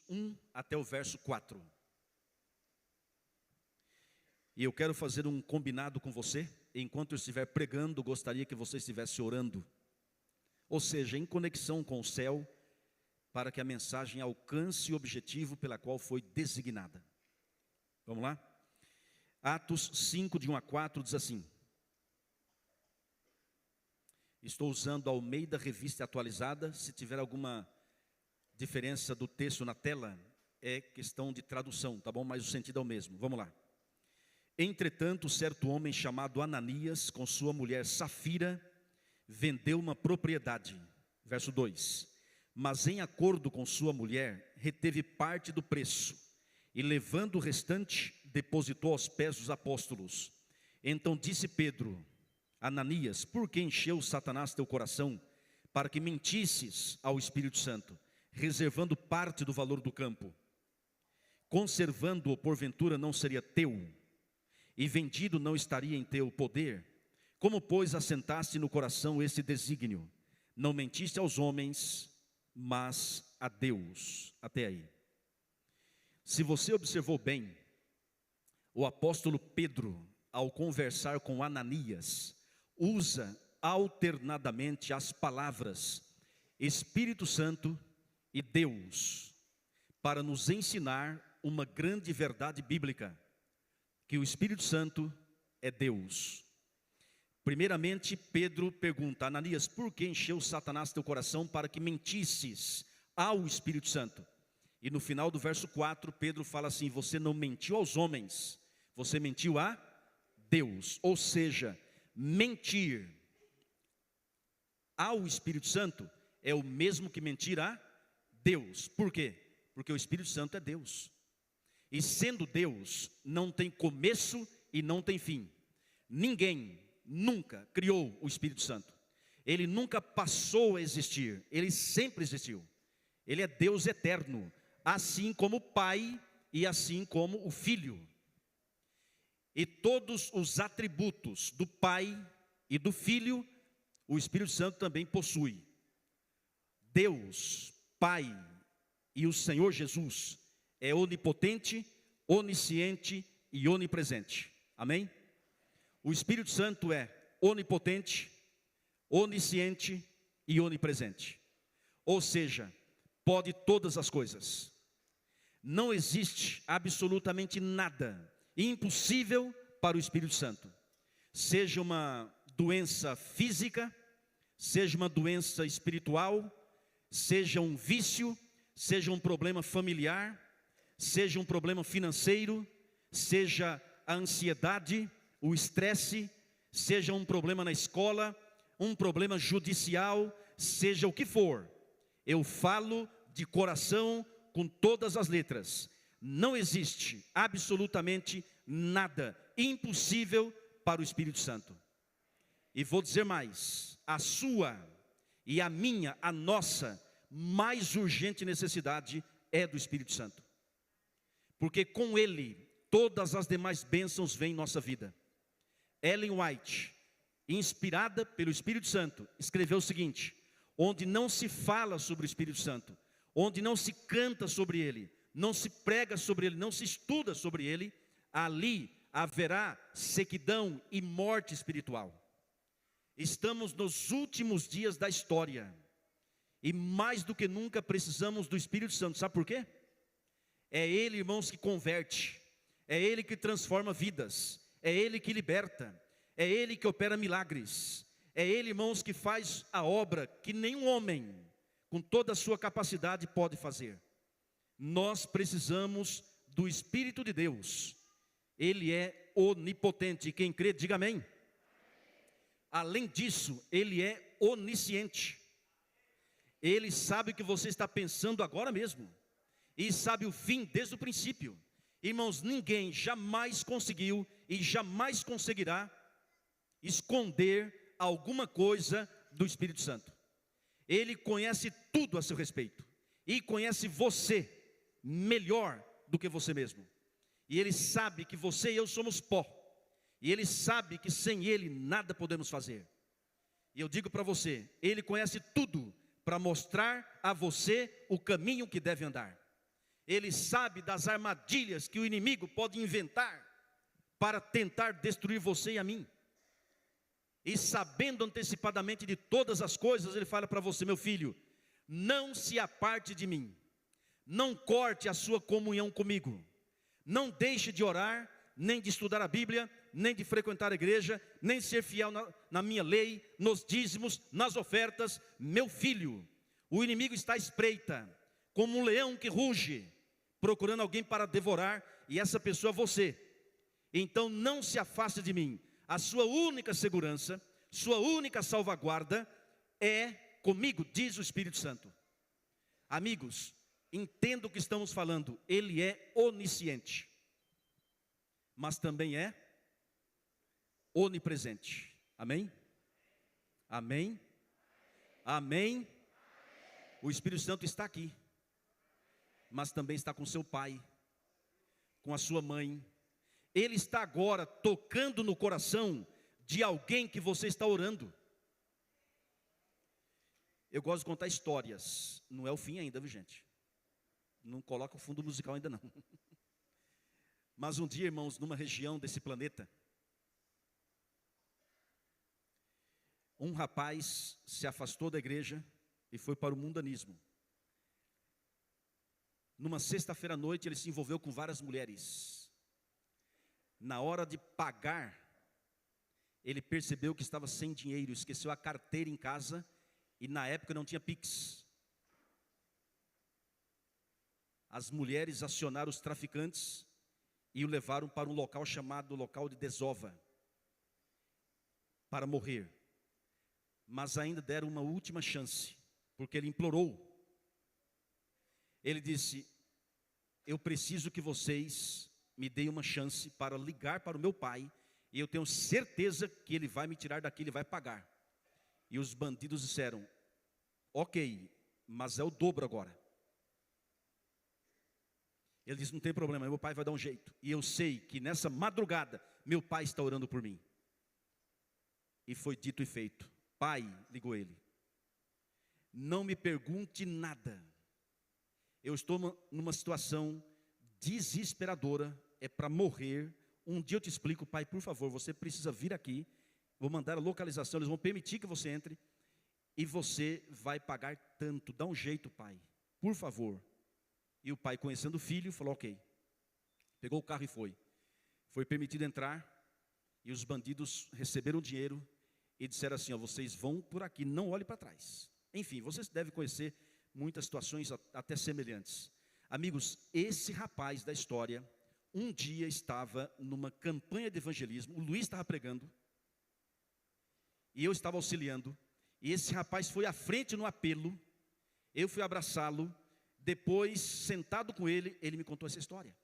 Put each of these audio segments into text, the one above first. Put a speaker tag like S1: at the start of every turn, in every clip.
S1: 1 até o verso 4. E eu quero fazer um combinado com você. Enquanto eu estiver pregando, gostaria que você estivesse orando. Ou seja, em conexão com o céu, para que a mensagem alcance o objetivo pela qual foi designada. Vamos lá? Atos 5, de 1 a 4, diz assim. Estou usando a Almeida Revista Atualizada. Se tiver alguma diferença do texto na tela, é questão de tradução, tá bom? Mas o sentido é o mesmo. Vamos lá. Entretanto, certo homem chamado Ananias, com sua mulher Safira, vendeu uma propriedade. Verso 2. Mas em acordo com sua mulher, reteve parte do preço, e levando o restante, depositou aos pés dos apóstolos. Então disse Pedro: Ananias, por que encheu Satanás teu coração, para que mentisses ao Espírito Santo, reservando parte do valor do campo? Conservando-o, porventura, não seria teu, e vendido não estaria em teu poder? Como, pois, assentaste no coração esse desígnio? Não mentiste aos homens, mas a Deus. Até aí. Se você observou bem, o apóstolo Pedro, ao conversar com Ananias, usa alternadamente as palavras Espírito Santo e Deus, para nos ensinar uma grande verdade bíblica, que o Espírito Santo é Deus. Primeiramente, Pedro pergunta: Ananias, por que encheu Satanás teu coração para que mentisses ao Espírito Santo? E no final do verso 4, Pedro fala assim: você não mentiu aos homens, você mentiu a Deus. Ou seja, mentir ao Espírito Santo é o mesmo que mentir a Deus. Por quê? Porque o Espírito Santo é Deus. E sendo Deus, não tem começo e não tem fim. Ninguém nunca criou o Espírito Santo. Ele nunca passou a existir, ele sempre existiu. Ele é Deus eterno, assim como o Pai e assim como o Filho. E todos os atributos do Pai e do Filho, o Espírito Santo também possui. Deus, Pai e o Senhor Jesus é onipotente, onisciente e onipresente. Amém? O Espírito Santo é onipotente, onisciente e onipresente. Ou seja, pode todas as coisas. Não existe absolutamente nada impossível para o Espírito Santo. Seja uma doença física, seja uma doença espiritual, seja um vício, seja um problema familiar, seja um problema financeiro, seja a ansiedade, o estresse, seja um problema na escola, um problema judicial, seja o que for. Eu falo de coração com todas as letras. Não existe absolutamente nada impossível para o Espírito Santo. E vou dizer mais: a sua e a minha, a nossa mais urgente necessidade é do Espírito Santo. Porque com ele, todas as demais bênçãos vêm em nossa vida. Ellen White, inspirada pelo Espírito Santo, escreveu o seguinte: onde não se fala sobre o Espírito Santo, onde não se canta sobre ele, não se prega sobre ele, não se estuda sobre ele, ali haverá sequidão e morte espiritual. Estamos nos últimos dias da história, e mais do que nunca precisamos do Espírito Santo. Sabe por quê? É ele, irmãos, que converte, é ele que transforma vidas, é ele que liberta, é ele que opera milagres, é ele, irmãos, que faz a obra que nenhum homem, com toda a sua capacidade, pode fazer. Nós precisamos do Espírito de Deus. Ele é onipotente, quem crê, diga amém. Além disso, ele é onisciente. Ele sabe o que você está pensando agora mesmo, e sabe o fim desde o princípio. Irmãos, ninguém jamais conseguiu e jamais conseguirá esconder alguma coisa do Espírito Santo. Ele conhece tudo a seu respeito, e conhece você melhor do que você mesmo. E ele sabe que você e eu somos pó, e ele sabe que sem ele nada podemos fazer. E eu digo para você, ele conhece tudo para mostrar a você o caminho que deve andar. Ele sabe das armadilhas que o inimigo pode inventar para tentar destruir você e a mim. E sabendo antecipadamente de todas as coisas, ele fala para você: meu filho, não se aparte de mim, não corte a sua comunhão comigo, não deixe de orar, nem de estudar a Bíblia, nem de frequentar a igreja, nem ser fiel na minha lei, nos dízimos, nas ofertas. Meu filho, o inimigo está à espreita, como um leão que ruge, procurando alguém para devorar, e essa pessoa é você. Então não se afaste de mim. A sua única segurança, sua única salvaguarda é comigo, diz o Espírito Santo. Amigos, entenda o que estamos falando. Ele é onisciente, mas também é onipresente. Amém? Amém? Amém? O Espírito Santo está aqui, mas também está com seu pai, com a sua mãe. Ele está agora tocando no coração de alguém que você está orando. Eu gosto de contar histórias. Não é o fim ainda, viu, gente? Não coloca o fundo musical ainda não. Mas um dia, irmãos, numa região desse planeta, um rapaz se afastou da igreja e foi para o mundanismo. Numa sexta-feira à noite, ele se envolveu com várias mulheres. Na hora de pagar, ele percebeu que estava sem dinheiro, esqueceu a carteira em casa, e na época não tinha Pix. As mulheres acionaram os traficantes e o levaram para um local chamado local de desova, para morrer. Mas ainda deram uma última chance, porque ele implorou. Ele disse: eu preciso que vocês me deem uma chance para ligar para o meu pai, e eu tenho certeza que ele vai me tirar daqui, ele vai pagar. E os bandidos disseram: ok, mas é o dobro agora. Ele disse: não tem problema, meu pai vai dar um jeito. E eu sei que nessa madrugada, meu pai está orando por mim. E foi dito e feito. Pai, ligou ele, não me pergunte nada. Eu estou numa situação desesperadora, é para morrer. Um dia eu te explico, pai, por favor, você precisa vir aqui. Vou mandar a localização, eles vão permitir que você entre. E você vai pagar tanto, dá um jeito, pai, por favor. E o pai, conhecendo o filho, falou: ok. Pegou o carro e foi. Foi permitido entrar, e os bandidos receberam o dinheiro e disseram assim: ó, vocês vão por aqui, não olhe para trás. Enfim, vocês devem conhecer muitas situações até semelhantes. Amigos, esse rapaz da história, um dia estava numa campanha de evangelismo, o Luiz estava pregando, e eu estava auxiliando, e esse rapaz foi à frente no apelo, eu fui abraçá-lo. Depois, sentado com ele, ele me contou essa história.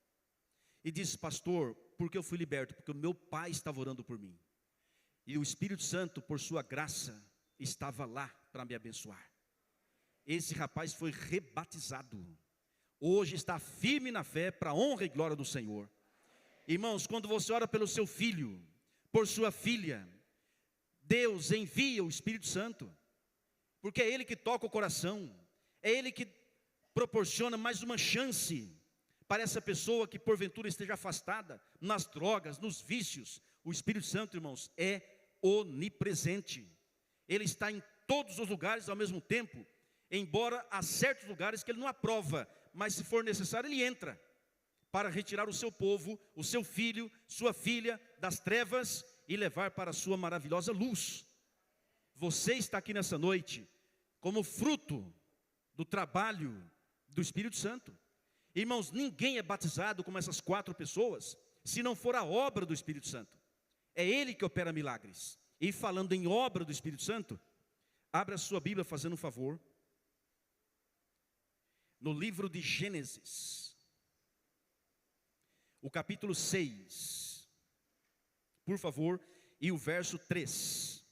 S1: E disse: pastor, por que eu fui liberto? Porque o meu pai estava orando por mim. E o Espírito Santo, por sua graça, estava lá para me abençoar. Esse rapaz foi rebatizado. Hoje está firme na fé, para a honra e glória do Senhor. Irmãos, quando você ora pelo seu filho, por sua filha, Deus envia o Espírito Santo. Porque é Ele que toca o coração. É Ele que proporciona mais uma chance para essa pessoa que porventura esteja afastada nas drogas, nos vícios. O Espírito Santo, irmãos, é onipresente. Ele está em todos os lugares ao mesmo tempo, embora há certos lugares que ele não aprova, mas se for necessário ele entra para retirar o seu povo, o seu filho, sua filha das trevas e levar para a sua maravilhosa luz. Você está aqui nessa noite como fruto do trabalho do Espírito Santo. Irmãos, ninguém é batizado como essas 4 pessoas se não for a obra do Espírito Santo. É Ele que opera milagres. E falando em obra do Espírito Santo, abra a sua Bíblia fazendo um favor. No livro de Gênesis, o capítulo 6, por favor, e o verso 3.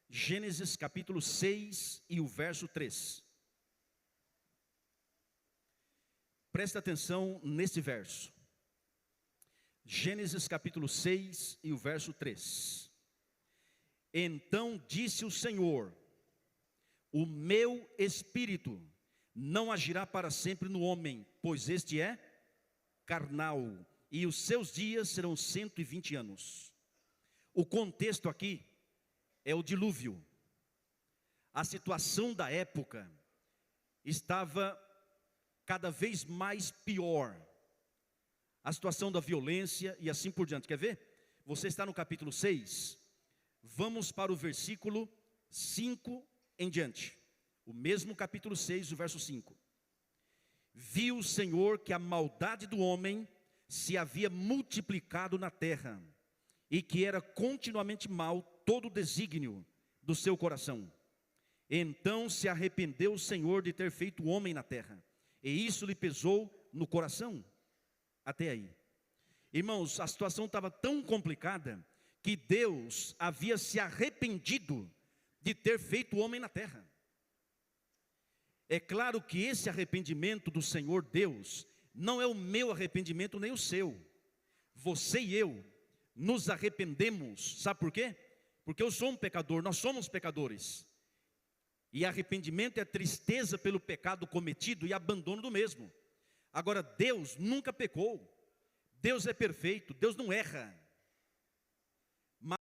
S1: Gênesis capítulo 6 e o verso 3. Presta atenção nesse verso. Gênesis capítulo 6 e o verso 3. Então disse o Senhor: o meu espírito não agirá para sempre no homem, pois este é carnal, e os seus dias serão 120 anos. O contexto aqui é o dilúvio. A situação da época estava cada vez mais pior. A situação da violência e assim por diante. Quer ver? Você está no capítulo 6. Vamos para o versículo 5 em diante. O mesmo capítulo 6, o verso 5. Viu o Senhor que a maldade do homem se havia multiplicado na terra, e que era continuamente mal todo o desígnio do seu coração. Então se arrependeu o Senhor de ter feito o homem na terra, e isso lhe pesou no coração. Até aí. Irmãos, a situação estava tão complicada que Deus havia se arrependido de ter feito o homem na terra. É claro que esse arrependimento do Senhor Deus não é o meu arrependimento nem o seu. Você e eu nos arrependemos, sabe por quê? Porque eu sou um pecador, nós somos pecadores. E arrependimento é tristeza pelo pecado cometido e abandono do mesmo. Agora, Deus nunca pecou. Deus é perfeito, Deus não erra.